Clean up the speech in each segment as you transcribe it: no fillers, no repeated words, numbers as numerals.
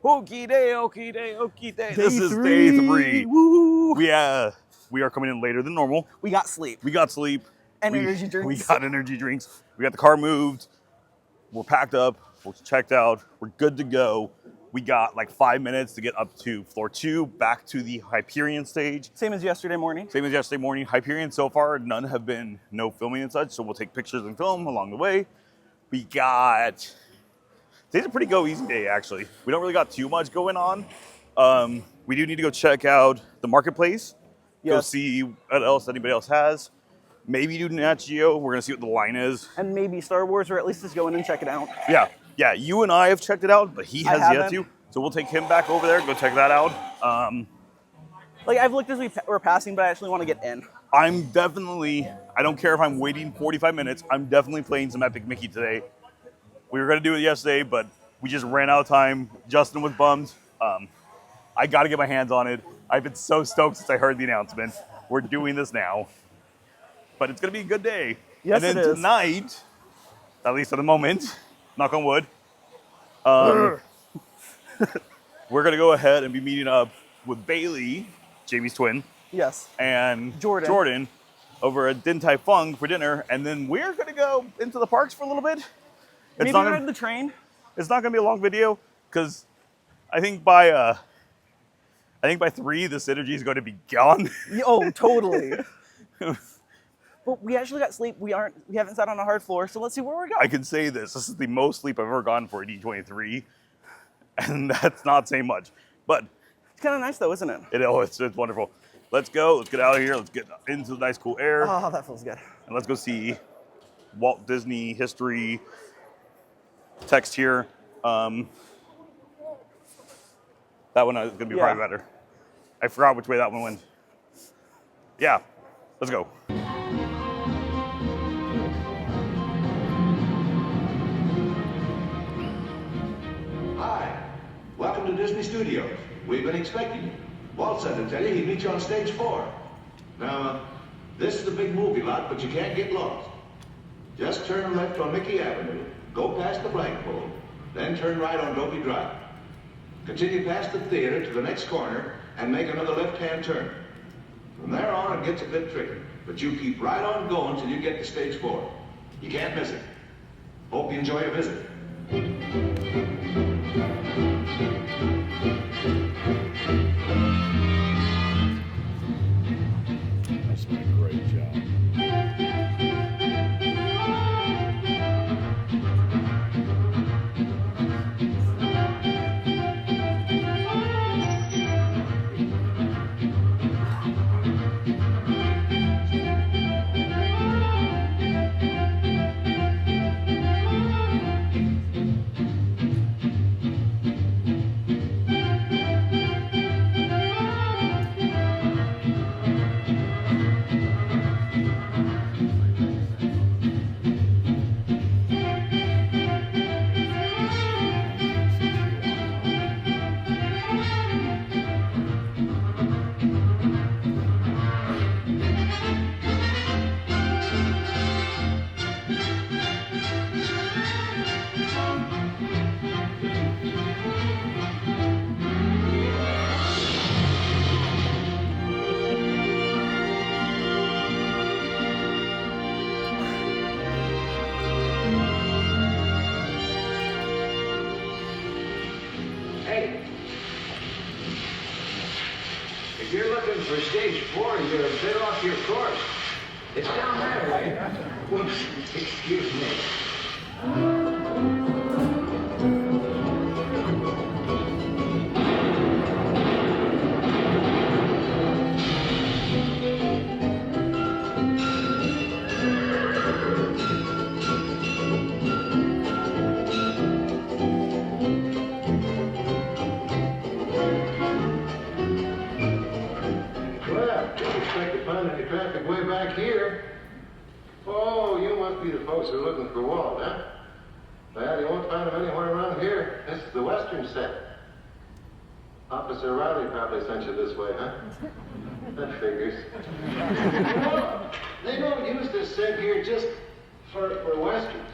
Okie day, okie day, okie day. This is day 3. Woo! We are coming in later than normal. We got sleep. We got sleep. And energy drinks. We got energy drinks. We got the car moved. We're packed up. We're checked out. We're good to go. We got like 5 minutes to get up to floor 2, back to the Hyperion stage. Same as yesterday morning. Hyperion so far, none have been no filming and such, so we'll take pictures and film along the way. We got... Today's a pretty go easy day, actually. We don't really got too much going on. We do need to go check out the marketplace. Go see what else anybody else has. Maybe do Nat Geo. We're gonna see what the line is. And maybe Star Wars, or at least just go in and check it out. Yeah. You and I have checked it out, but he has yet to. So we'll take him back over there, go check that out. Like I've looked as we're passing, but I actually want to get in. I don't care if I'm waiting 45 minutes. I'm definitely playing some Epic Mickey today. We were gonna do it yesterday, but we just ran out of time. Justin was bummed. I gotta get my hands on it. I've been so stoked since I heard the announcement. We're doing this now. But it's gonna be a good day. Yes, and then it is. Tonight, at least at the moment, knock on wood, we're gonna go ahead and be meeting up with Bailey, Jamie's twin. Yes. And Jordan over at Din Tai Fung for dinner, and then we're gonna go into the parks for a little bit. Maybe ride the train. It's not gonna be a long video because I think by 3 this energy is going to be gone. Oh, totally. But we actually got sleep. We haven't sat on a hard floor, so let's see where we're going. I can say this is the most sleep I've ever gotten for a D23, and that's not saying much. But it's kind of nice though, isn't it? It's wonderful. Let's go. Let's get out of here. Let's get into the nice, cool air. Oh, that feels good. And let's go see Walt Disney history. Text here. That one is going to be probably better. I forgot which way that one went. Yeah, let's go. Hi, welcome to Disney Studios. We've been expecting you. Walt said to tell you he'd meet you on stage 4. Now, this is the big movie lot, but you can't get lost. Just turn left on Mickey Avenue, go past the flagpole, then turn right on Dopey Drive. Continue past the theater to the next corner and make another left-hand turn. From there on, it gets a bit tricky, but you keep right on going till you get to stage 4. You can't miss it. Hope you enjoy your visit. That's been a great job. If you're looking for stage 4, you're a bit off your course. It's down that way. Whoops, excuse me. Traffic way back here. Oh, you must be the folks who are looking for Walt, huh? Well, you won't find him anywhere around here. This is the western set. Officer Riley probably sent you this way, huh? That figures. They don't use this set here just for westerns.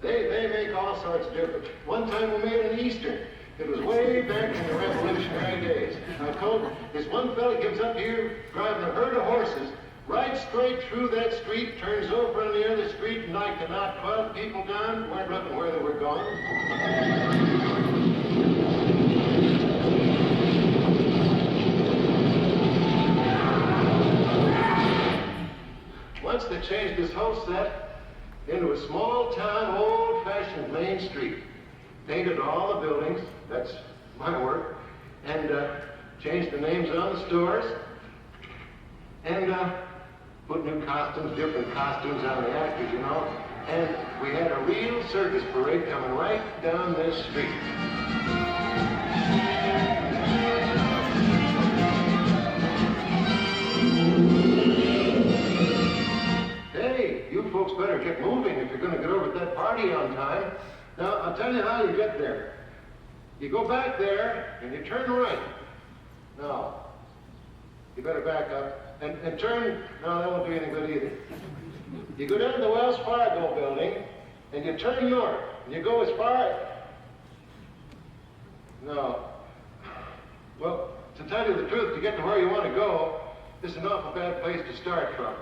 They make all sorts different. One time we made an eastern. It was I told him, this one fella comes up here driving a herd of horses, right straight through that street, turns over on the other street, and I cannot 12 people down, weren't looking where they were going. Once they changed this whole set into a small town, old-fashioned main street. Painted all the buildings, that's my work, and changed the names on the stores, and put new costumes, different costumes on the actors, you know, and we had a real circus parade coming right down this street. Hey, you folks better get moving if you're going to get over to that party on time. Now, I'll tell you how you get there. You go back there and you turn right. No. You better back up and turn. No, that won't do any good either. You go down to the Wells Fargo building and you turn north. And you go as far. No. Well, to tell you the truth, to get to where you want to go, this is an awful bad place to start from.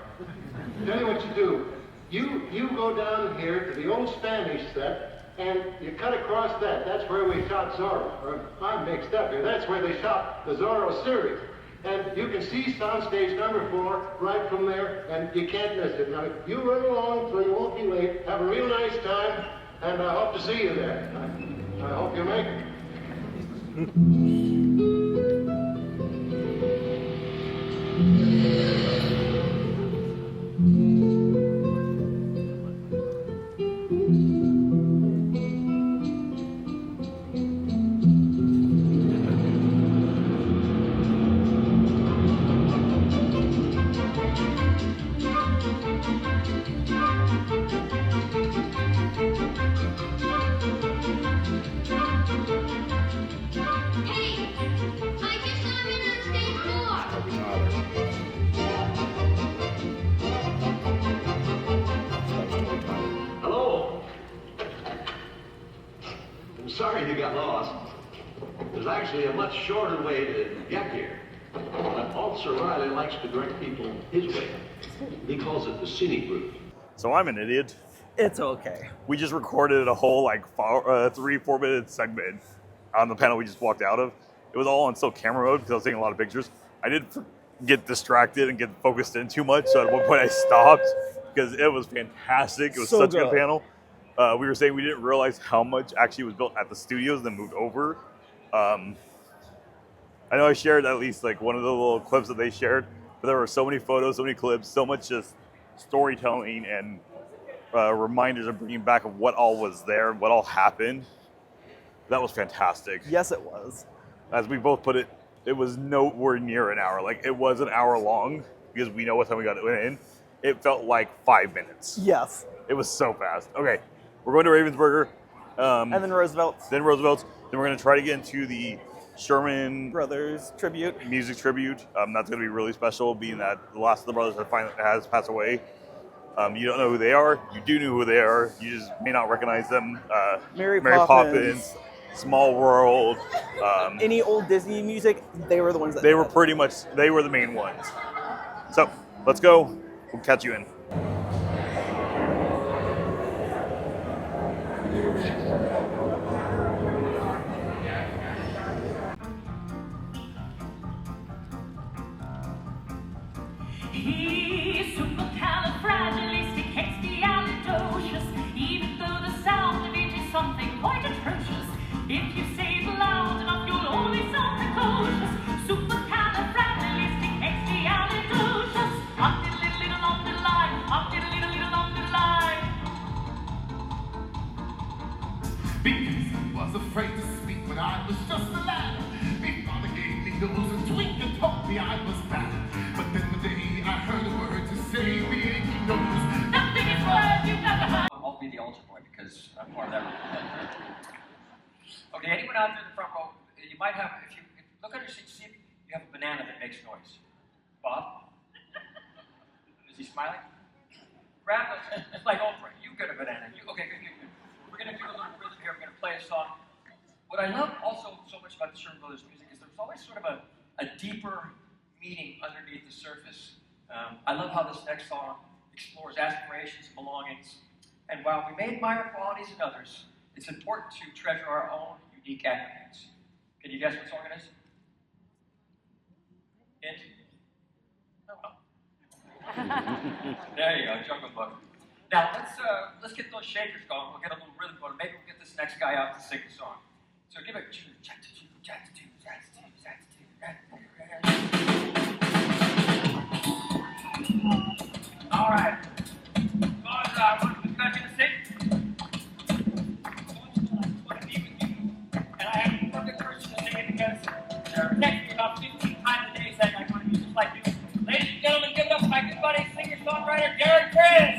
Tell you what you do. You go down here to the old Spanish set, and you cut across that. That's where we shot Zorro. Or I'm mixed up here. That's where they shot the Zorro series. And you can see soundstage number 4 right from there, and you can't miss it. Now, you run along so you won't be late. Have a real nice time, and I hope to see you there. I hope you make it. Sorry you got lost. There's actually a much shorter way to get here. But Officer Riley likes to direct people his way. He calls it the scenic route. So I'm an idiot. It's okay. We just recorded a whole 3-4 minute segment on the panel we just walked out of. It was all on still camera mode because I was taking a lot of pictures. I did get distracted and get focused in too much, so at one point I stopped because it was fantastic. It was So such a good. good panel. We were saying we didn't realize how much actually was built at the studios, then moved over. I know I shared at least one of the little clips that they shared, but there were so many photos, so many clips, so much just storytelling and reminders of bringing back of what all was there, what all happened. That was fantastic. Yes, it was. As we both put it, it was nowhere near an hour. It was an hour long because we know what time we got it in. It felt like 5 minutes. Yes. It was so fast. Okay. We're going to Ravensburger. And then Roosevelt's. Then Roosevelt's. Then we're going to try to get into the Sherman Brothers tribute. music tribute. That's going to be really special, being that the last of the brothers has passed away. You don't know who they are. You do know who they are. You just may not recognize them. Mary Poppins. Small World. Any old Disney music, they were the ones that They did were it. pretty much, they were the main ones. So, let's go. We'll catch you in. He's supercalifragilisticexpialidocious, even though the sound of it is something quite atrocious. If you say it loud enough, you'll always sound precocious. Supercalifragilisticexpialidocious. Up did a little on the line, up did a little on the line. Because he was afraid to speak when I was just a lad. My father gave me nose and twink and told me I was bad. But then the day I heard a word to say, big nose. The biggest word you've ever heard. I'll be the altar boy because I'm part of that. Okay, anyone out there in the front row, you might have, if you look under your seat, see if you have a banana that makes noise. Bob? Is he smiling? Grab those, like Oprah, you get a banana. Okay, good. We're going to do a little rhythm here. We're going to play a song. What I love also so much about the Sherman Brothers music is there's always sort of a a deeper meaning underneath the surface. I love how this next song explores aspirations and belongings. And while we may admire qualities in others, it's important to treasure our own unique attributes. Can you guess what song it is? Hint? Oh. There you go, Jungle Book. Now let's get those shakers going. We'll get a little rhythm going. Maybe we'll get this next guy out to sing the song. So give it. All right. Guys, what you guys gonna sing? I want to be with you, and I have the perfect person to sing it because they're texting me about 15 times a day saying I want to be just like you. Ladies and gentlemen, give it up for my good buddy, singer-songwriter, Derek Chris.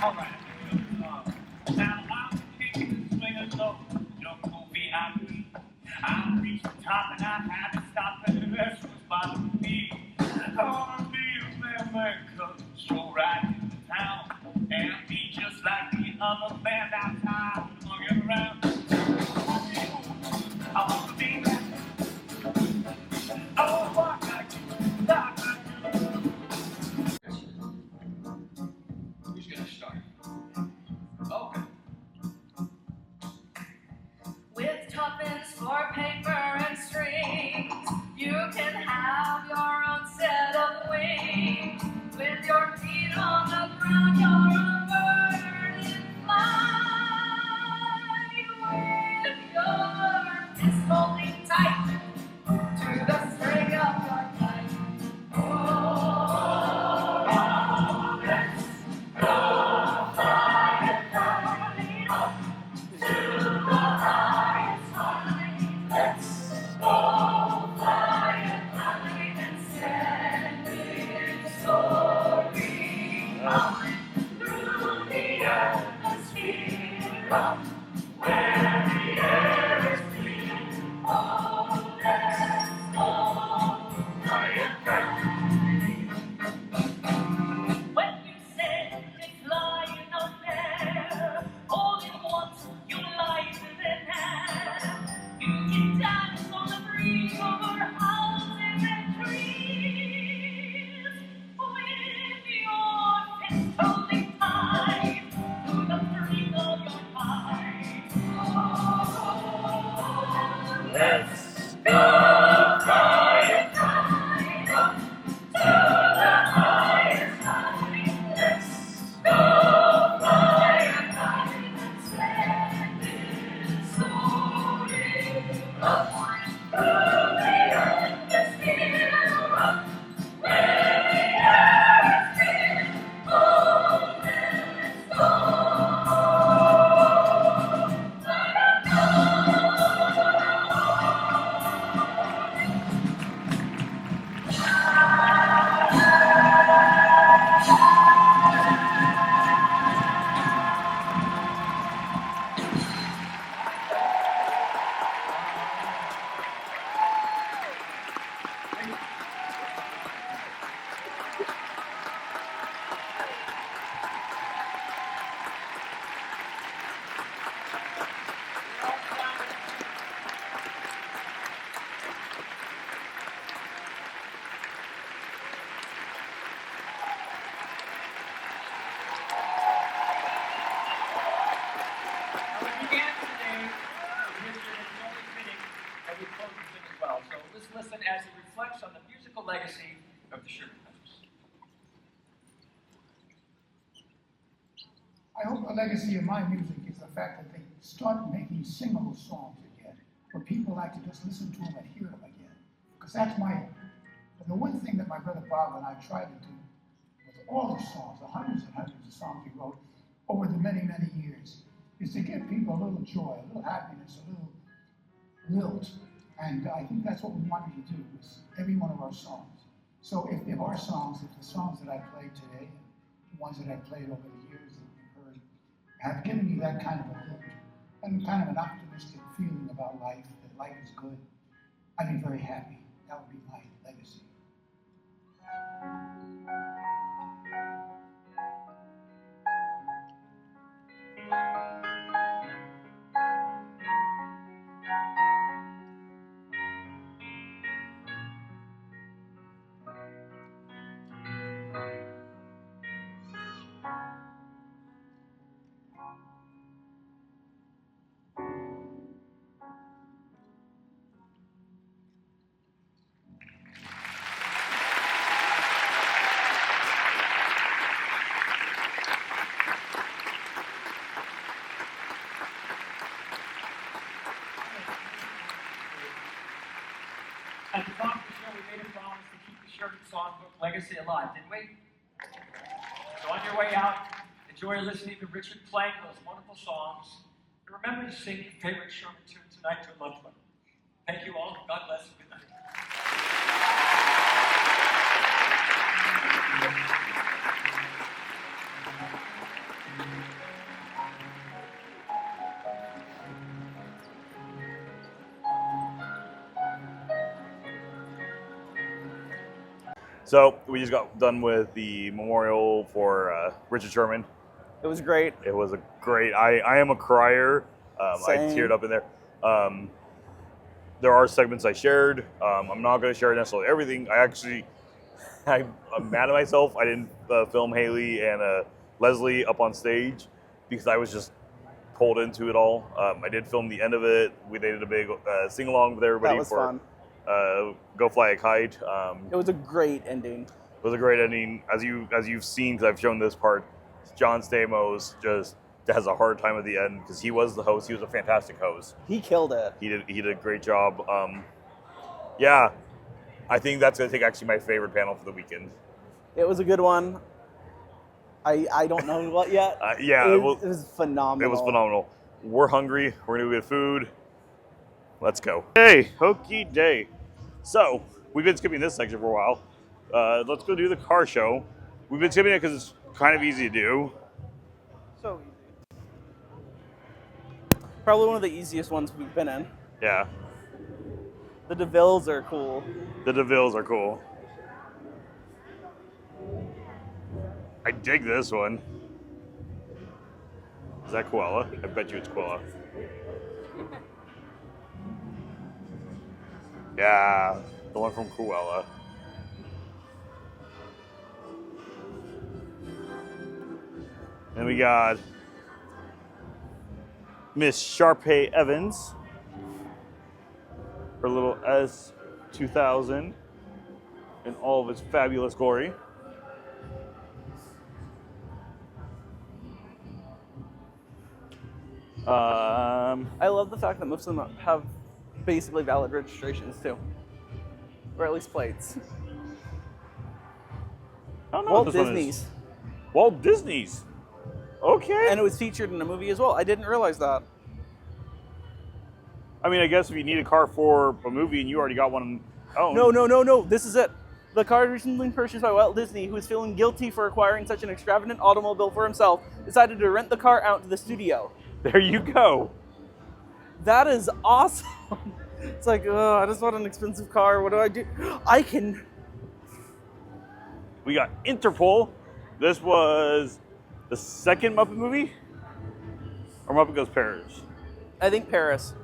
All right. Now I'm king of the swingers, so don't go VIP. I reached the top and I had to stop, and the rest was bothering me. I wanna be a man, cause show right into town and be just like the other band outside. Get around. I wanna be that. I wanna walk like you, talk like you. Who's gonna start? Okay. With tuppence for paper and strings, you can have your own set of wings. With your feet on the ground, you're a bird in flight. With your fist holding tight to the string of your kite. Oh, let's go fly and fly up to the highest height. Let's go fly and fly and send it soaring up through the atmosphere, up where the air is clean. Oh, let's go fly and fly. When you said it's flying up there, all at once you light in hand. You can dance on the breeze over houses and trees. With your fist holding tight to the string of your kite. Oh, let's go fly and fly up to the highest height. Let's go fly and fly and send it soaring up through the atmosphere, up where the air is clear. Oh, let's We began today with history, and it's only fitting that we close with it as well. So let's listen as it reflects on the musical legacy of the Sugar Brothers. I hope the legacy of my music is the fact that they start making singable songs again, where people like to just listen to them and hear them again. Because that's the one thing that my brother Bob and I tried to do with all the songs, the hundreds and hundreds of songs we wrote over the many, many years, is to give people a little joy, a little happiness, a little lilt. And I think that's what we wanted to do with every one of our songs. So if our songs, if the songs that I played today, and the ones that I played over the years that you've heard, have given you that kind of a lilt, and kind of an optimistic feeling about life, that life is good, I'd be very happy. That would be my legacy. At the top of the show, we made a promise to keep the Sherman songbook legacy alive, didn't we? So on your way out, enjoy listening to Richard playing those wonderful songs. And remember to sing your favorite Sherman tune tonight to a loved one. Thank you all. God bless and good night. So we just got done with the memorial for Richard Sherman. It was great. It was a great. I am a crier. I Same. teared up in there. There are segments I shared. I'm not going to share necessarily everything. I'm mad at myself. I didn't film Haley and Leslie up on stage because I was just pulled into it all. I did film the end of it. We did a big sing along with everybody That was for fun. Go Fly a Kite. It was a great ending. It was a great ending. As you've seen, because I've shown this part, John Stamos just has a hard time at the end because he was the host. He was a fantastic host. He killed it. He did a great job. Yeah, I think that's going to take actually my favorite panel for the weekend. It was a good one. I don't know what yet. Yeah, it was phenomenal. It was phenomenal. We're hungry. We're going to get food. Let's go. Hey, hokey day. So, we've been skipping this section for a while. Let's go do the car show. We've been skipping it because it's kind of easy to do. So easy. Probably one of the easiest ones we've been in. Yeah, The DeVilles are cool. the DeVilles are cool. I dig this one. Is that koala? I bet you it's koala. Yeah, the one from Cruella. Then we got Miss Sharpay Evans, her little S2000 in all of its fabulous glory. I love the fact that most of them have basically valid registrations too. Or at least plates. I don't know Walt what this one is. Disney's. Walt Disney's. Okay. And it was featured in a movie as well. I didn't realize that. I mean, I guess if you need a car for a movie and you already got one owned. No. This is it. The car recently purchased by Walt Disney, who is feeling guilty for acquiring such an extravagant automobile for himself, decided to rent the car out to the studio. There you go. That is awesome. It's like, I just want an expensive car. What do I do? I can. We got Interpol. This was the second Muppet movie? Or Muppet Goes Paris? I think Paris.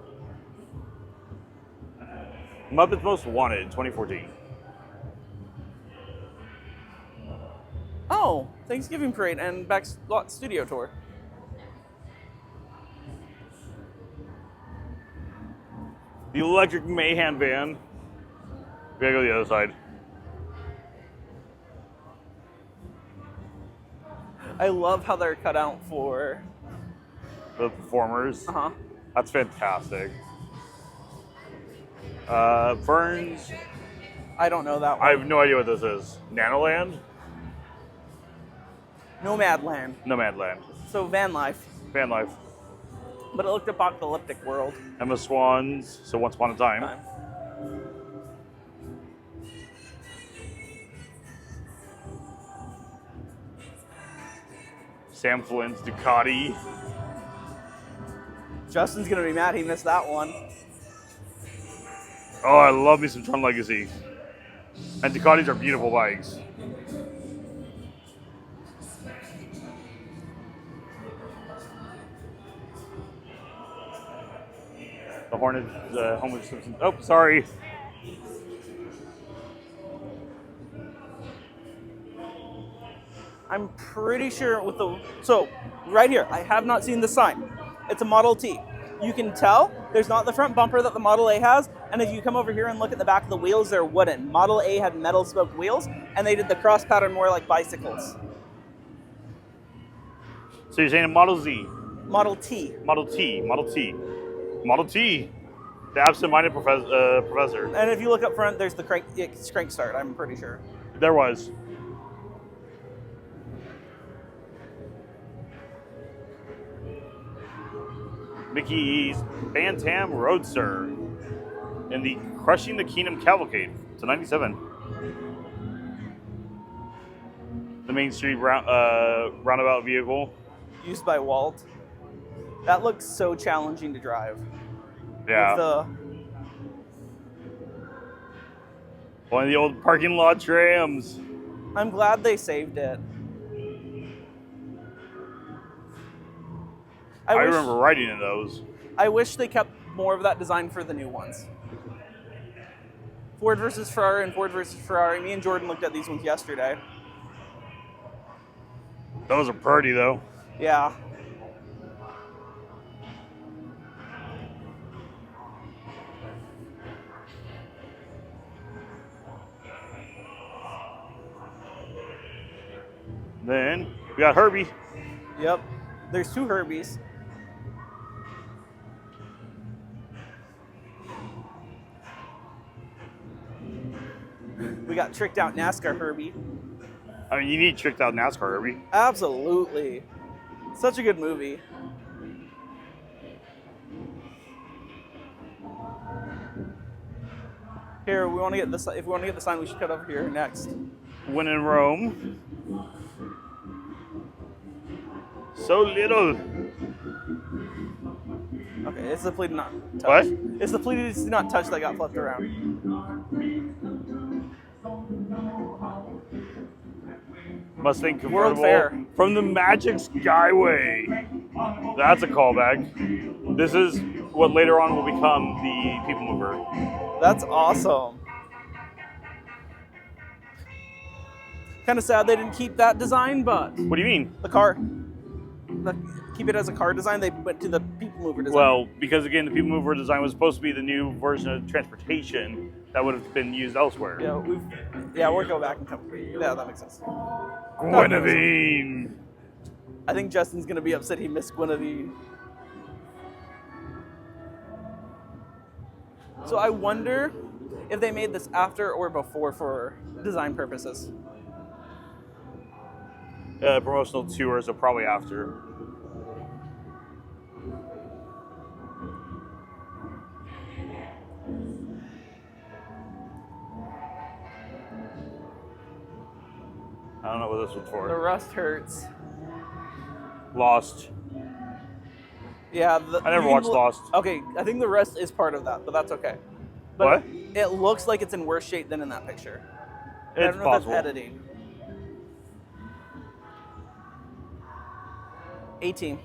Muppets Most Wanted, 2014. Oh, Thanksgiving Parade and Backlot Studio Tour. The Electric Mayhem Van. We gotta go to the other side. I love how they're cut out for. The performers. Uh-huh. That's fantastic. Ferns. I don't know that one. I have no idea what this is. Nanoland? Nomadland. Nomadland. So van life. Van life. But it looked apocalyptic world. Emma Swan's. So Once Upon a Time. Sam Flynn's Ducati. Justin's gonna be mad he missed that one. Oh, I love me some Tron Legacy. And Ducatis are beautiful bikes. The Hornet, Homer Simpson. Oh, sorry. I'm pretty sure with the... So, right here, I have not seen the sign. It's a Model T. You can tell there's not the front bumper that the Model A has, and if you come over here and look at the back of the wheels, they're wooden. Model A had metal spoked wheels, and they did the cross pattern more like bicycles. So you're saying a Model Z, Model T. Model T, Model T, Model T. The absent-minded professor. And if you look up front, there's the crank start, I'm pretty sure. There was. Mickey's Bantam Roadster in the Crushing the Kingdom Cavalcade. It's a 97. The Main Street roundabout vehicle. Used by Walt. That looks so challenging to drive. Yeah. One of the old parking lot trams. I'm glad they saved it. I remember riding in those. I wish they kept more of that design for the new ones. Ford versus Ferrari and Ford versus Ferrari. Me and Jordan looked at these ones yesterday. Those are pretty, though. Yeah. Then we got Herbie. Yep. There's two Herbies. We got tricked out NASCAR Herbie. I mean, you need tricked out NASCAR Herbie. Absolutely. Such a good movie. Here, we want to get this. If we want to get the sign, we should cut over here next. When in Rome. So little. Okay, it's the plea to not touch. What? It's the plea to not touch that got flipped around. Mustang World convertible Fair. from the Magic Skyway. That's a callback. This is what later on will become the People Mover. That's awesome. Kind of sad they didn't keep that design, but What do you mean? the car, keep it as a car design. They went to the People Mover design. Well, because again, the People Mover design was supposed to be the new version of transportation that would have been used elsewhere. Yeah, we'll go back and come. Yeah, that makes sense. Guinevere. I think Justin's gonna be upset he missed Guinevere. So I wonder if they made this after or before for design purposes. Promotional tour, so probably after. I don't know what this one's The for. rust hurts. Lost. Yeah, I never watched Lost. Okay, I think the rust is part of that, but that's okay. But What? it looks like it's in worse shape than in that picture. I It's don't know possible. if that's editing. 18.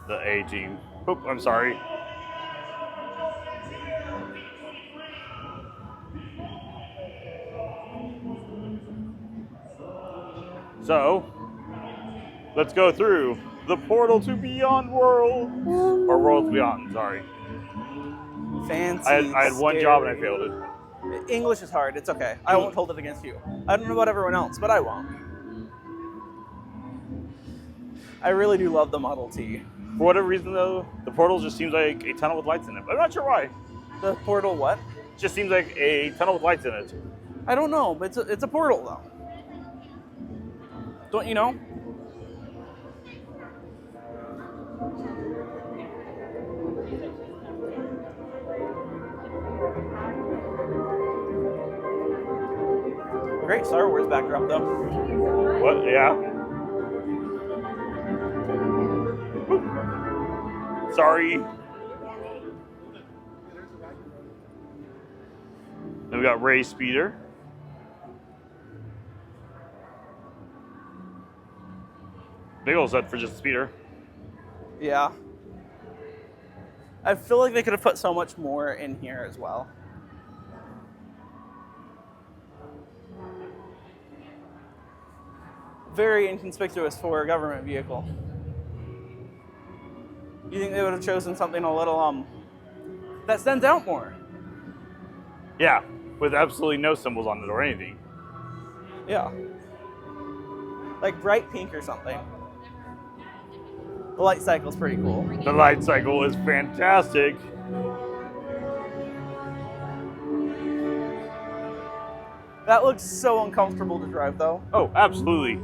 The A team. Oop, I'm sorry. So, let's go through the portal to Beyond World. Or Worlds Beyond, sorry. Fancy. I had one job and I failed it. English is hard. It's okay. I won't hold it against you. I don't know about everyone else, but I won't. I really do love the Model T. For whatever reason, though, the portal just seems like a tunnel with lights in it. But I'm not sure why. The portal what? It just seems like a tunnel with lights in it. I don't know, but it's a portal, though. Don't you know? Great Star Wars backdrop, though. What? Yeah. Sorry. Then we got Ray Speeder. Big old set for just Speeder. Yeah. I feel like they could have put so much more in here as well. Very inconspicuous for a government vehicle. You think they would have chosen something a little that stands out more? Yeah, with absolutely no symbols on it or anything. Yeah. Like bright pink or something. The light cycle's pretty cool. The light cycle is fantastic. That looks so uncomfortable to drive, though. Oh, absolutely.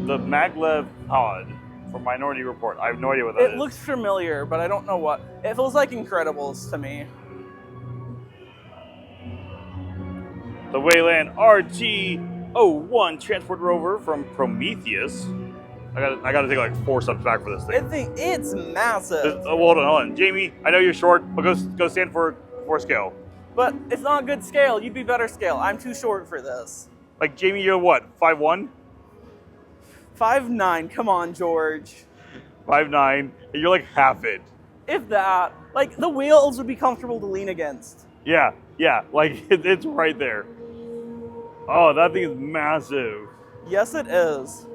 The maglev pod from Minority Report. I have no idea what that It is. looks familiar, but I don't know what. It feels like Incredibles to me. The Wayland RT-01 transport rover from Prometheus. I gotta take like 4 steps back for this thing. It's massive. Well, hold on. Jamie, I know you're short, but go stand for scale. But it's not good scale. You'd be better scale. I'm too short for this. Like, Jamie, you're what, 5'1"? 5'9". Come on, George. 5'9", and you're like half it. If that. Like, the wheels would be comfortable to lean against. Yeah, like, it's right there. Oh, that thing is massive. Yes, it is.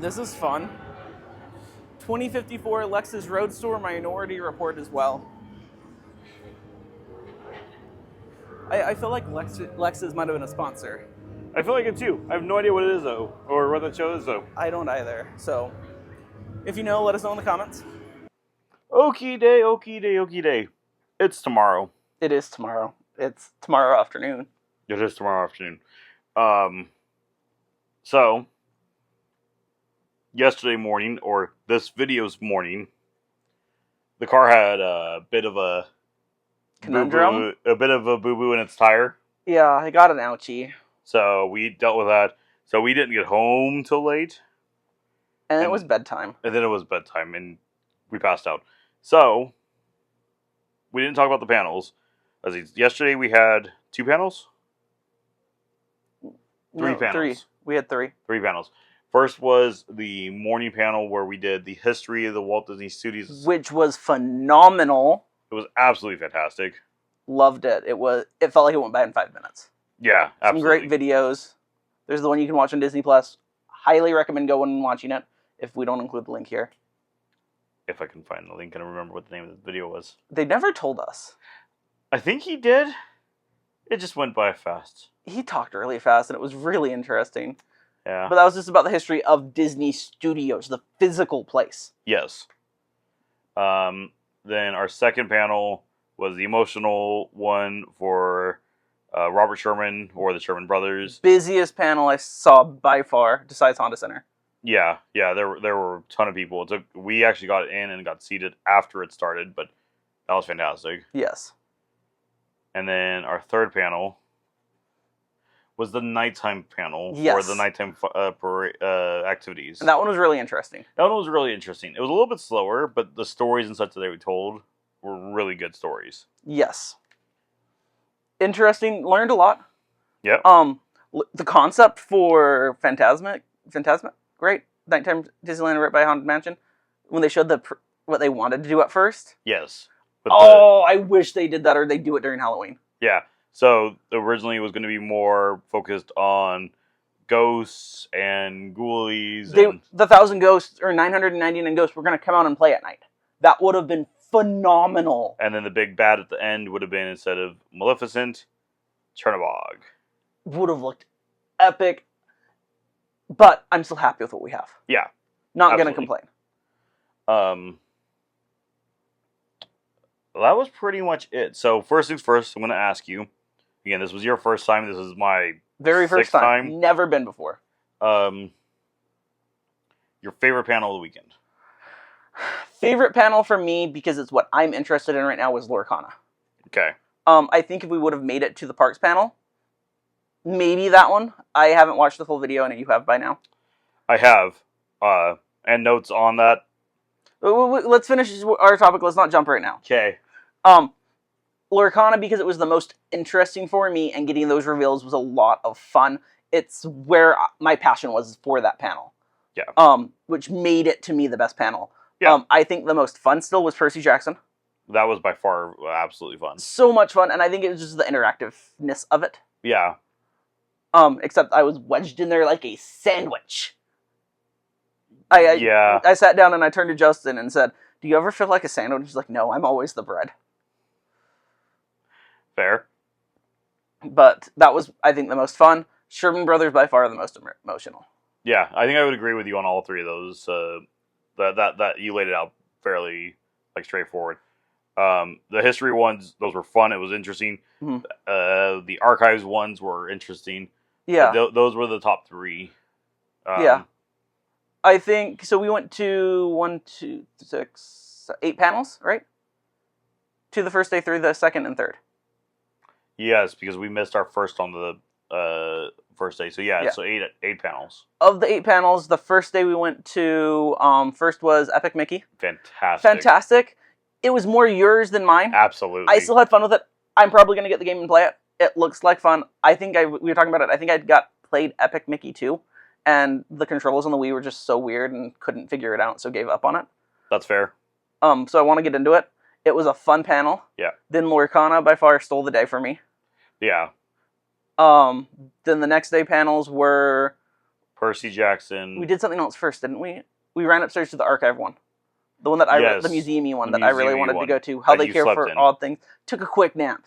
This is fun. 2054 Lexus Roadster Minority Report as well. I feel like Lexus might have been a sponsor. I feel like it too. I have no idea what it is though, or what that show is though. I don't either. So, if you know, let us know in the comments. Okie day. It's tomorrow. It is tomorrow. It's tomorrow afternoon. It is tomorrow afternoon. So, yesterday morning, or this video's morning, the car had a bit of a Conundrum? a bit of a boo-boo in its tire. Yeah, I got an ouchie. So we dealt with that. So we didn't get home till late. And it was bedtime. And then it was bedtime, and we passed out. So, we didn't talk about the panels. Yesterday we had 2 panels? 3 panels. 3. We had 3. 3 panels. First was the morning panel where we did the history of the Walt Disney Studios. Which was phenomenal. It was absolutely fantastic. Loved it. It felt like it went by in 5 minutes. Yeah, absolutely. Some great videos. There's the one you can watch on Disney Plus. Highly recommend going and watching it if we don't include the link here. If I can find the link and remember what the name of the video was. They never told us. I think he did. It just went by fast. He talked really fast and it was really interesting. Yeah. But that was just about the history of Disney Studios, the physical place. Yes. Then our second panel was the emotional one for Robert Sherman or the Sherman Brothers. Busiest panel I saw by far, besides Honda Center. Yeah, there were a ton of people. We actually got in and got seated after it started, but that was fantastic. Yes. And then our third panel was the nighttime panel Yes. for the nighttime activities. And that one was really interesting. That one was really interesting. It was a little bit slower, but the stories and such that they were told were really good stories. Yes. Interesting. Learned a lot. Yep. The concept for Phantasma, great. Nighttime Disneyland right by Haunted Mansion. When they showed what they wanted to do at first. Yes. But I wish they did that, or they do it during Halloween. Yeah. So Mm-hmm. originally it was going to be more focused on ghosts and ghoulies. The 1,000 ghosts or 999 ghosts were going to come out and play at night. That would have been phenomenal. And then the big bad at the end would have been, instead of Maleficent, Chernabog. Would have looked epic. But I'm still happy with what we have. Yeah. Not going to complain. That was pretty much it. So first things first, I'm going to ask you. Again, this was your first time. This is my very first sixth time. Never been before. Your favorite panel of the weekend? Favorite panel for me, because it's what I'm interested in right now, was Lorcana. Okay. I think if we would have made it to the parks panel, maybe that one. I haven't watched the full video, and you have by now. I have. And notes on that. Let's finish our topic. Let's not jump right now. Okay. Lorcana, because it was the most interesting for me, and getting those reveals was a lot of fun. It's where my passion was for that panel. Yeah. Which made it, to me, the best panel. Yeah. I think the most fun still was Percy Jackson. That was by far absolutely fun. So much fun, and I think it was just the interactiveness of it. Yeah. Except I was wedged in there like a sandwich. I sat down and I turned to Justin and said, "Do you ever feel like a sandwich?" He's like, "No, I'm always the bread." Fair. But that was, I think, the most fun. Sherman Brothers by far the most emotional. Yeah, I think I would agree with you on all three of those. That you laid it out fairly like straightforward. The history ones, those were fun. It was interesting. Mhm. The archives ones were interesting. Yeah. Those were the top three. Yeah. I think so. We went to 8 panels, right? To the first day, through the second and third. Yes, because we missed our first on the first day. So yeah, so eight panels. Of the 8 panels, the first day we went to, first was Epic Mickey. Fantastic. It was more yours than mine. Absolutely. I still had fun with it. I'm probably going to get the game and play it. It looks like fun. I think we were talking about it. I think I played Epic Mickey 2, and the controls on the Wii were just so weird and couldn't figure it out, so gave up on it. That's fair. So I want to get into it. It was a fun panel. Yeah. Then Lorcana by far stole the day for me. Yeah. Then the next day panels were Percy Jackson. We did something else first, didn't we? We ran upstairs to the archive one. The one that the museum-y one that I really wanted to go to. How they care for odd things. Took a quick nap.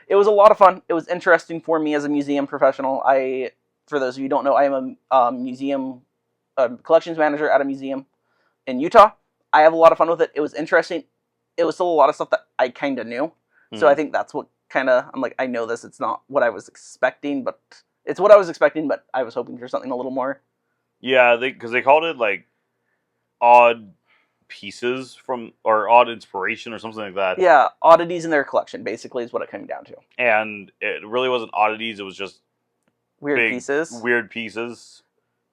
It was a lot of fun. It was interesting for me as a museum professional. For those of you who don't know, I am a museum collections manager at a museum in Utah. I have a lot of fun with it. It was interesting. It was still a lot of stuff that I kind of knew. So I think that's what I'm like, I know this. It's not what I was expecting, but it's what I was expecting, but I was hoping for something a little more. Yeah, because they called it like odd pieces or odd inspiration or something like that. Yeah, oddities in their collection basically is what it came down to. And it really wasn't oddities, it was just weird pieces. Weird pieces.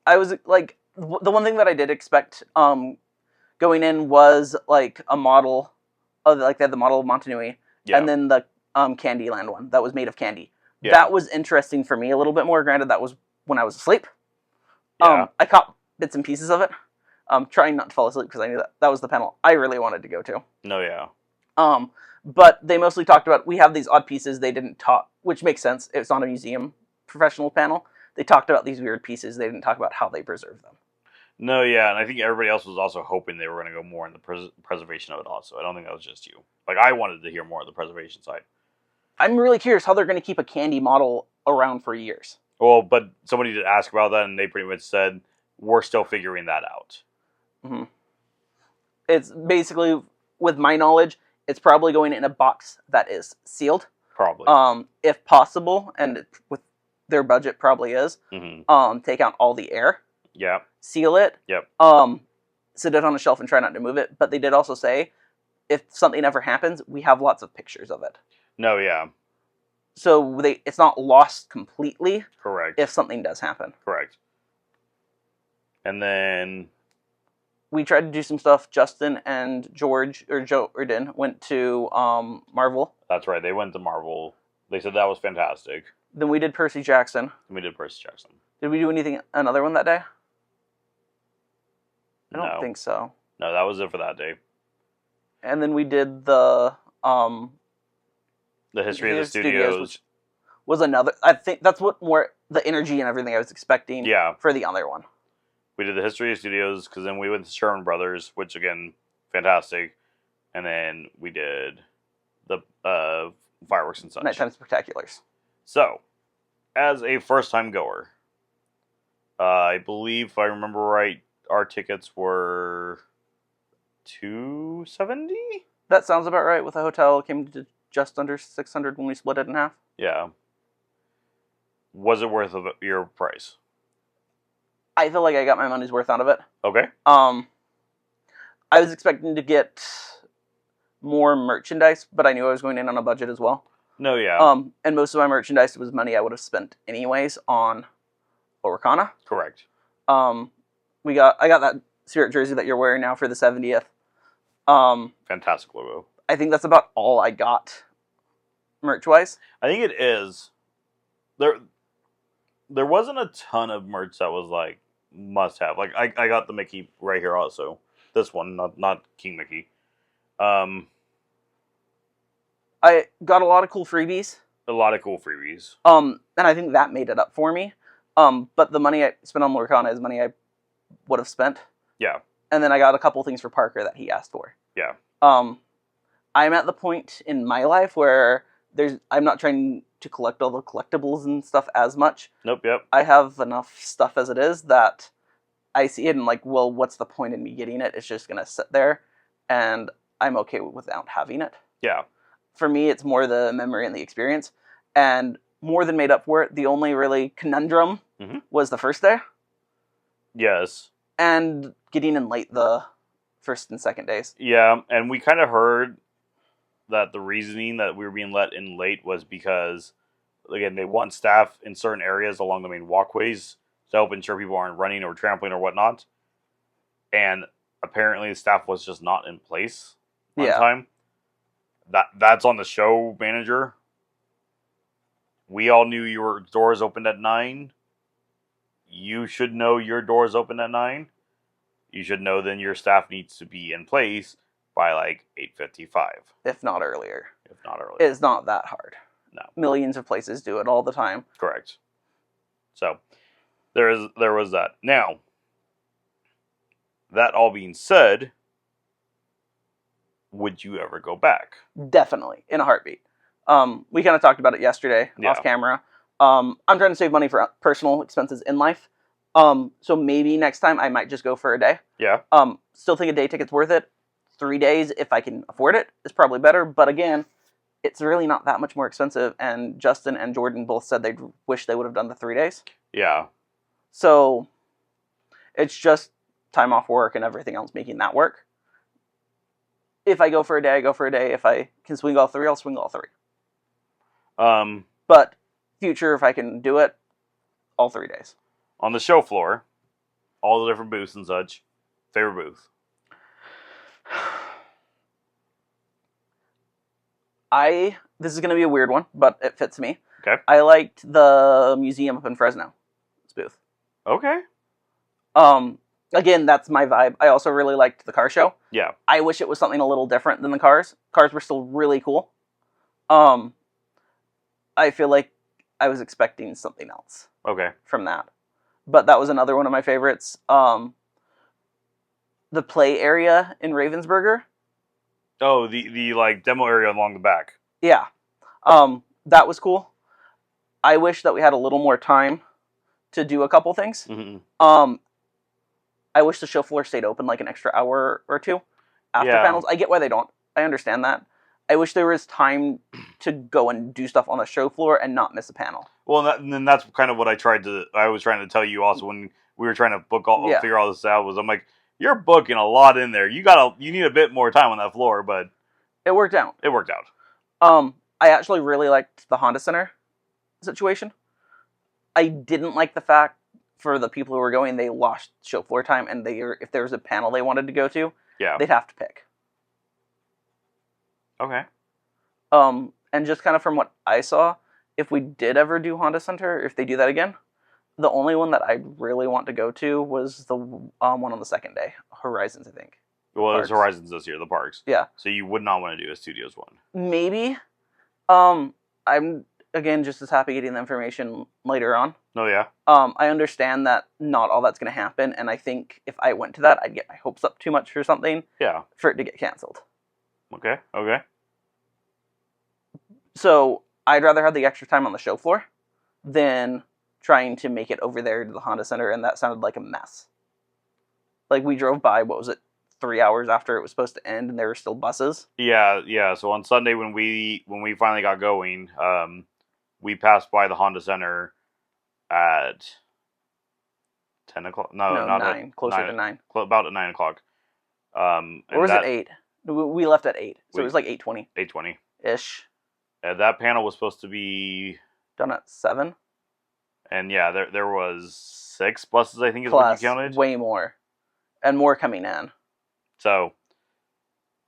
I was like, the one thing that I did expect going in was like a model of, like, they had the model of Montanui, and then the Candyland one that was made of candy. Yeah. That was interesting for me a little bit more. Granted, that was when I was asleep. Yeah. I caught bits and pieces of it. Trying not to fall asleep because I knew that was the panel I really wanted to go to. No, yeah. But they mostly talked about, we have these odd pieces they didn't talk, which makes sense. It's not a museum professional panel. They talked about these weird pieces. They didn't talk about how they preserve them. No, yeah, and I think everybody else was also hoping they were going to go more in the preservation of it also. I don't think that was just you. Like, I wanted to hear more of the preservation side. I'm really curious how they're going to keep a candy model around for years. Well, but somebody did ask about that, and they pretty much said, we're still figuring that out. Mm-hmm. It's basically, with my knowledge, it's probably going in a box that is sealed. Probably. If possible, and with their budget probably is, take out all the air. Yeah. Seal it. Yep. Sit it on a shelf and try not to move it. But they did also say, if something ever happens, we have lots of pictures of it. No, yeah. So it's not lost completely. Correct. If something does happen. Correct. And then we tried to do some stuff. Justin and Jordan went to Marvel. That's right. They went to Marvel. They said that was fantastic. Then we did Percy Jackson. Did we do another one that day? I don't think so. No, that was it for that day. And then we did the History of the Studios, which was another. I think that's what more the energy and everything I was expecting. Yeah. For the other one. We did the History of Studios because then we went to Sherman Brothers, which again, fantastic. And then we did the fireworks and such. Nighttime spectaculars. So, as a first-time goer, I believe, if I remember right, our tickets were $270. That sounds about right. With a hotel, it came to just under $600 when we split it in half. Yeah. Was it worth your price? I feel like I got my money's worth out of it. Okay. I was expecting to get more merchandise, but I knew I was going in on a budget as well. No, yeah. And most of my merchandise was money I would have spent anyways on Lorcana. Correct. I got that Spirit jersey that you're wearing now for the 70th. Fantastic logo. I think that's about all I got merch-wise. I think it is. There wasn't a ton of merch that was like must-have. Like I got the Mickey right here also. This one, not King Mickey. I got a lot of cool freebies. And I think that made it up for me. But the money I spent on Lorcana is money I would have spent. Yeah. And then I got a couple things for Parker that he asked for. Yeah. I'm at the point in my life where I'm not trying to collect all the collectibles and stuff as much. Nope. Yep. I have enough stuff as it is that I see it and like, well, what's the point in me getting it? It's just gonna sit there, and I'm okay without having it. Yeah. For me, it's more the memory and the experience, and more than made up for it. The only really conundrum was the first day. Yes. And getting in late the first and second days. Yeah, and we kind of heard that the reasoning that we were being let in late was because, again, they want staff in certain areas along the main walkways to help ensure people aren't running or trampling or whatnot. And apparently the staff was just not in place on time. That's on the show manager. We all knew your doors opened at 9. You should know your doors open at 9. You should know then your staff needs to be in place by like 8:55. If not earlier. It's not that hard. No. Millions of places do it all the time. Correct. So there was that. Now, that all being said, would you ever go back? Definitely, in a heartbeat. We kind of talked about it yesterday off camera. I'm trying to save money for personal expenses in life. So maybe next time I might just go for a day. Yeah. Still think a day ticket's worth it. 3 days, if I can afford it, is probably better. But again, it's really not that much more expensive. And Justin and Jordan both said they wish they would have done the 3 days. Yeah. So it's just time off work and everything else making that work. If I go for a day, I go for a day. If I can swing all 3, I'll swing all 3. But future, if I can do it, all 3 days. On the show floor, all the different booths and such, favorite booth? This is going to be a weird one, but it fits me. Okay. I liked the museum up in Fresno. This booth. Okay. Again, that's my vibe. I also really liked the car show. Yeah. I wish it was something a little different than the cars. Cars were still really cool. I feel like I was expecting something else. Okay. From that. But that was another one of my favorites. The play area in Ravensburger. Oh, the like demo area along the back. Yeah. That was cool. I wish that we had a little more time to do a couple things. Mm-hmm. I wish the show floor stayed open like an extra hour or 2 after panels. I get why they don't. I understand that. I wish there was time to go and do stuff on the show floor and not miss a panel. Well, and then that's kind of what I was trying to tell you also when we were trying to figure all this out. I'm like, you're booking a lot in there. You need a bit more time on that floor, but it worked out. I actually really liked the Honda Center situation. I didn't like the fact for the people who were going, they lost show floor time, and if there was a panel they wanted to go to, they'd have to pick. Okay. And just kind of from what I saw, if we did ever do Honda Center, if they do that again, the only one that I'd really want to go to was the one on the second day, Horizons, I think. Well, it was Horizons this year, the parks. Yeah. So you would not want to do a Studios one. Maybe. I'm again just as happy getting the information later on. Oh yeah. I understand that not all that's going to happen, and I think if I went to that, I'd get my hopes up too much for something. Yeah. For it to get canceled. Okay. So I'd rather have the extra time on the show floor than trying to make it over there to the Honda Center, and that sounded like a mess. Like, we drove by, 3 hours after it was supposed to end, and there were still buses? Yeah. So on Sunday when we finally got going, we passed by the Honda Center at 10 o'clock. No, not 9. Closer to 9. About at 9 o'clock. Or was it 8? We left at 8, so it was like 8:20. 8:20-ish. That panel was supposed to be done at 7. And yeah, there was 6 buses, I think, is plus, what you counted. Way more. And more coming in. So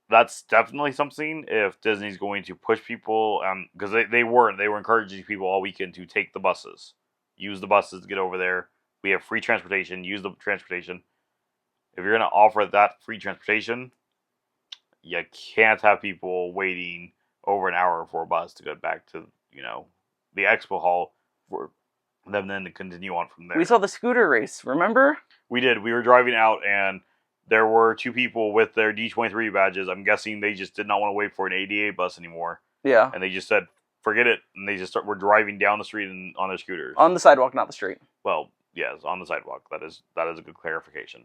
that's definitely something if Disney's going to push people, because they were encouraging people all weekend to take the buses. Use the buses to get over there. We have free transportation. Use the transportation. If you're going to offer that free transportation, you can't have people waiting over an hour for a bus to go back to, the expo hall for them then to continue on from there. We saw the scooter race, remember? We did. We were driving out, and there were 2 people with their D23 badges. I'm guessing they just did not want to wait for an ADA bus anymore. Yeah. And they just said, forget it, and they just were driving down the street and on their scooters. On the sidewalk, not the street. Well, yes, on the sidewalk. That is a good clarification.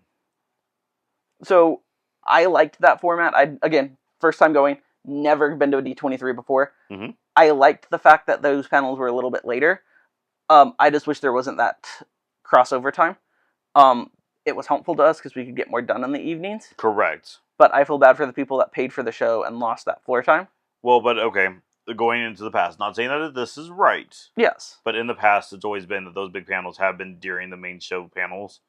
So I liked that format. Again, first time going, never been to a D23 before. Mm-hmm. I liked the fact that those panels were a little bit later. I just wish there wasn't that crossover time. It was helpful to us because we could get more done in the evenings. Correct. But I feel bad for the people that paid for the show and lost that floor time. Well, but okay, going into the past, not saying that this is right. Yes. But in the past, it's always been that those big panels have been during the main show panels.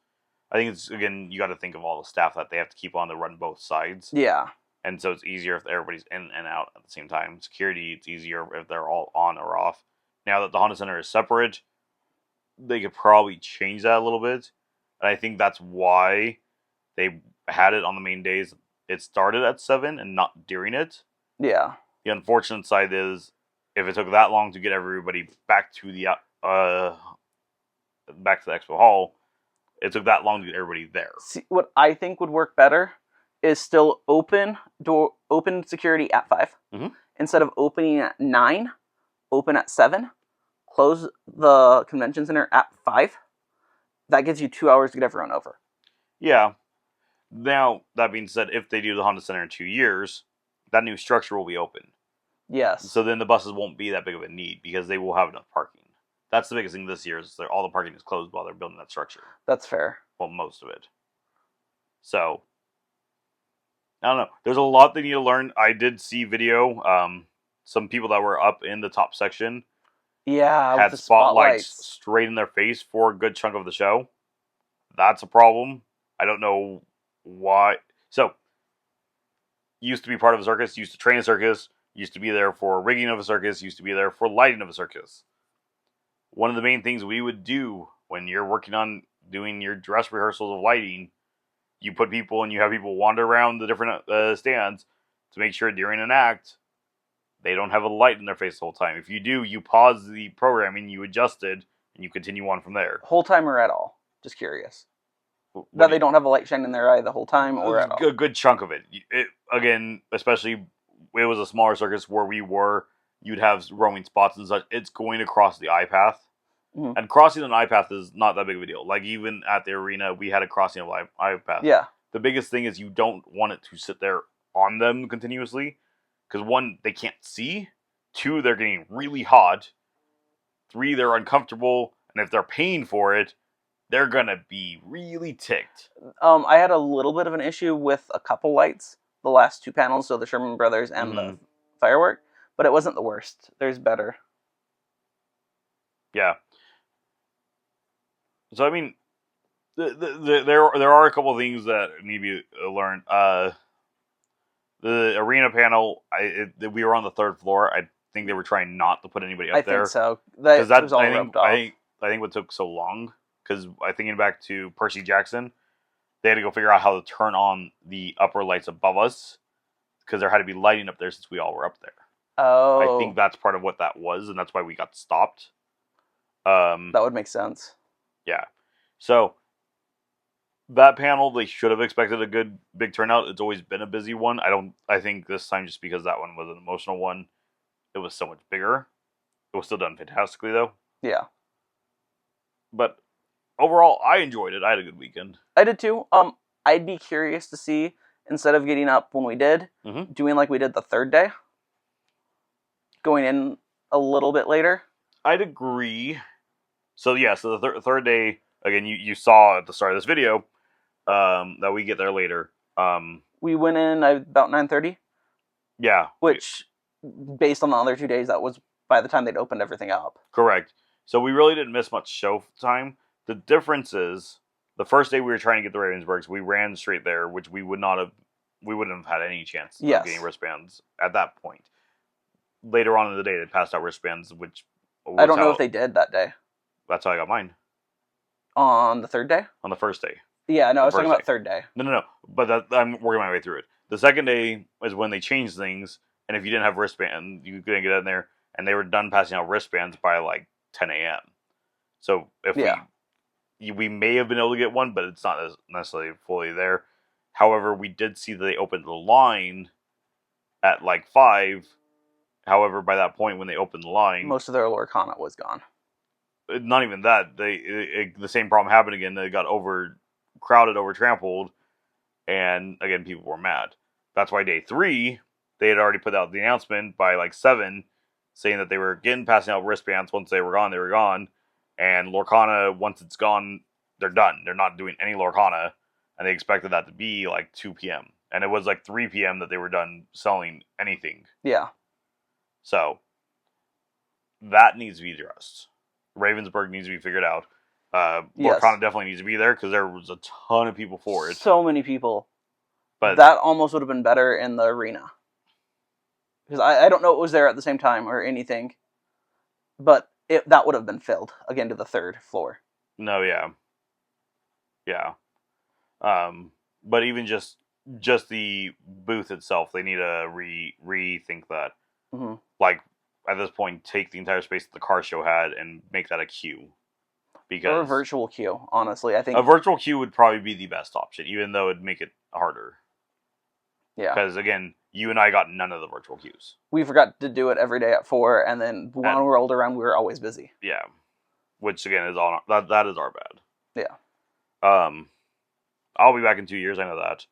I think it's, again, you got to think of all the staff that they have to keep on to run both sides. Yeah. And so it's easier if everybody's in and out at the same time. Security, it's easier if they're all on or off. Now that the Honda Center is separate, they could probably change that a little bit. And I think that's why they had it on the main days. It started at 7 and not during it. Yeah. The unfortunate side is, if it took that long to get everybody back to the expo hall, it took that long to get everybody there. See, what I think would work better is still open security at 5. Mm-hmm. Instead of opening at 9, open at 7. Close the convention center at 5. That gives you 2 hours to get everyone over. Yeah. Now, that being said, if they do the Honda Center in 2 years, that new structure will be open. Yes. So then the buses won't be that big of a need because they will have enough parking. That's the biggest thing this year is that all the parking is closed while they're building that structure. That's fair. Well, most of it. So, I don't know. There's a lot they need to learn. I did see video. Some people that were up in the top section had the spotlights straight in their face for a good chunk of the show. That's a problem. I don't know why. So, used to be part of a circus, used to train a circus, used to be there for rigging of a circus, used to be there for lighting of a circus. One of the main things we would do when you're working on doing your dress rehearsals of lighting, you put people and you have people wander around the different stands to make sure during an act they don't have a light in their face the whole time. If you do, you pause the programming, you adjust it, and you continue on from there. Whole time or at all? Just curious. That they don't have a light shining in their eye the whole time or at all? A good chunk of it. Again, especially, it was a smaller circus where we were, you'd have roaming spots and such. It's going across the eye path. Mm-hmm. And crossing an eye path is not that big of a deal. Like, even at the arena, we had a crossing of eye path. Yeah. The biggest thing is you don't want it to sit there on them continuously. Because 1, they can't see. 2, they're getting really hot. 3, they're uncomfortable. And if they're paying for it, they're going to be really ticked. I had a little bit of an issue with a couple lights. The last 2 panels, so the Sherman Brothers and the firework. But it wasn't the worst. There's better. Yeah. So, I mean, there are a couple of things that need to be learned. The arena panel, we were on the 3rd floor. I think they were trying not to put anybody up there. I think so. That was all roped off. I think what took so long, because I thinking back to Percy Jackson, they had to go figure out how to turn on the upper lights above us, because there had to be lighting up there since we all were up there. Oh. I think that's part of what that was, and that's why we got stopped. That would make sense. Yeah. So, that panel, they should have expected a good big turnout. It's always been a busy one. I think this time, just because that one was an emotional one, it was so much bigger. It was still done fantastically, though. Yeah. But overall, I enjoyed it. I had a good weekend. I did too. I'd be curious to see, instead of getting up when we did, doing like we did the 3rd day, going in a little bit later. I'd agree. So yeah, so the 3rd day, again, you saw at the start of this video that we get there later. We went in about 9:30. Yeah. Which, based on the other 2 days, that was by the time they'd opened everything up. Correct. So we really didn't miss much show time. The difference is, the first day we were trying to get the Ravensburgs, we ran straight there, which we wouldn't have had any chance of getting wristbands at that point. Later on in the day, they passed out wristbands, which I don't know if they did that day. That's how I got mine. On the 3rd day? On the first day. Yeah, no, I was talking about 3rd day. No. But I'm working my way through it. The 2nd day is when they changed things, and if you didn't have wristband, you couldn't get in there, and they were done passing out wristbands by like 10 a.m. So if we may have been able to get one, but it's not necessarily fully there. However, we did see that they opened the line at like 5, However, by that point, when they opened the line, Most of their Lorcana was gone. not even that, the same problem happened again. They got overcrowded, overtrampled, and again, people were mad. That's why day 3, they had already put out the announcement by like 7, saying that they were again passing out wristbands. Once they were gone, they were gone. And Lorcana, once it's gone, they're done. They're not doing any Lorcana, and they expected that to be like 2 p.m. And it was like 3 p.m. that they were done selling anything. Yeah. So that needs to be addressed. Ravensburg needs to be figured out. Yes. Lorcana definitely needs to be there because there was a ton of people for it. So many people. But that almost would have been better in the arena. Because I don't know what was there at the same time or anything. But that would have been filled again to the 3rd floor. No, yeah. Yeah. But even just the booth itself, they need to rethink that. Mm-hmm. Like, at this point, take the entire space that the car show had and make that a queue. Because or a virtual queue, honestly. I think a virtual queue would probably be the best option, even though it'd make it harder. Yeah. Because, again, you and I got none of the virtual queues. We forgot to do it every day at 4, and then when we rolled around, we were always busy. Yeah. Which, again, is all that is our bad. Yeah. I'll be back in 2 years, I know that.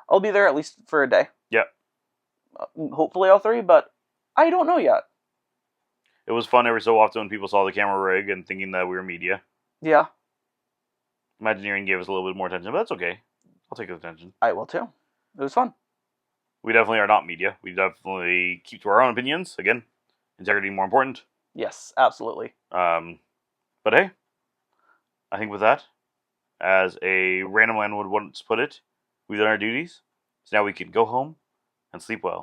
I'll be there at least for a day. Yep. Hopefully all 3, but I don't know yet. It was fun every so often when people saw the camera rig and thinking that we were media. Yeah. Imagineering gave us a little bit more attention, but that's okay. I'll take the attention. I will too. It was fun. We definitely are not media. We definitely keep to our own opinions. Again, integrity more important. Yes, absolutely. But hey, I think with that, as a random man would once put it, we've done our duties, so now we can go home and sleep well.